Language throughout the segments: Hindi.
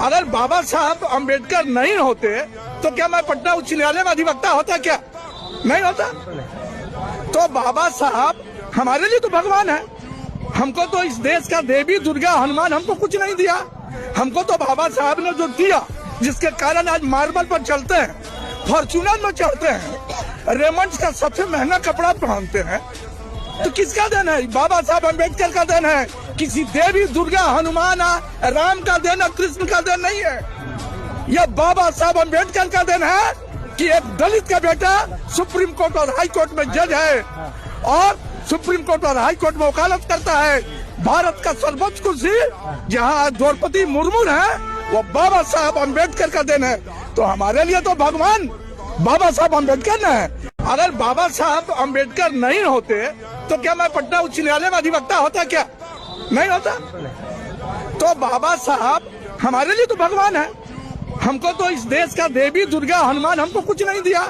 अगर बाबा साहब अम्बेडकर नहीं होते तो क्या मैं पटना उच्च न्यायालय में अधिवक्ता होता? क्या नहीं होता? तो बाबा साहब हमारे लिए तो भगवान है। हमको तो इस देश का देवी दुर्गा हनुमान हमको कुछ नहीं दिया। हमको तो बाबा साहब ने जो दिया, जिसके कारण आज मार्बल पर चलते हैं, फॉर्च्यूनर में चढ़ते हैं, रेमंड्स का सबसे महंगा कपड़ा पहनते हैं, तो किसका देन है? बाबा साहब अम्बेडकर का देन है। किसी देवी दुर्गा हनुमान राम का देन है, कृष्ण का देन नहीं है। यह बाबा साहब अम्बेडकर का देन है कि एक दलित का बेटा सुप्रीम कोर्ट और हाई कोर्ट में जज है और सुप्रीम कोर्ट और हाई कोर्ट में वकालत करता है। भारत का सर्वोच्च कुर्सी जहाँ द्रौपदी मुर्मू है, वो बाबा साहब अम्बेडकर का देन है। तो हमारे लिए तो भगवान बाबा साहब अम्बेडकर ने है। अगर बाबा साहब अम्बेडकर नहीं होते तो क्या मैं पटना उच्च न्यायालय में अधिवक्ता होता? क्या नहीं होता? तो बाबा साहब हमारे लिए तो भगवान है। हमको तो इस देश का देवी दुर्गा हनुमान हमको कुछ नहीं दिया।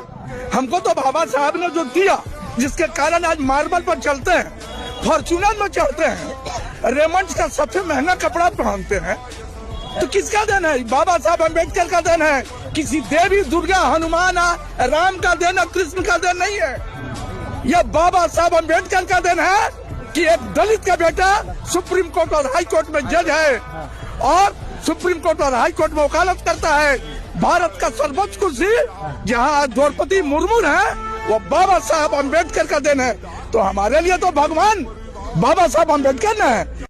हमको तो बाबा साहब ने जो दिया, जिसके कारण आज मार्बल पर चलते हैं, फॉर्च्यूनर में चढ़ते हैं, रेमंड्स का सबसे महंगा कपड़ा पहनते हैं, तो किसका देन है? बाबा साहब अम्बेडकर का देन है। किसी देवी दुर्गा हनुमान राम का देन है, कृष्ण का देन नहीं है। यह बाबा साहब अम्बेडकर का देन है कि एक दलित का बेटा सुप्रीम कोर्ट और हाई कोर्ट में जज है और सुप्रीम कोर्ट और हाई कोर्ट में वकालत करता है। भारत का सर्वोच्च कुर्सी जहाँ द्रौपदी मुर्मू है, वो बाबा साहब अम्बेडकर का देन है। तो हमारे लिए तो भगवान बाबा साहब अम्बेडकर ने है।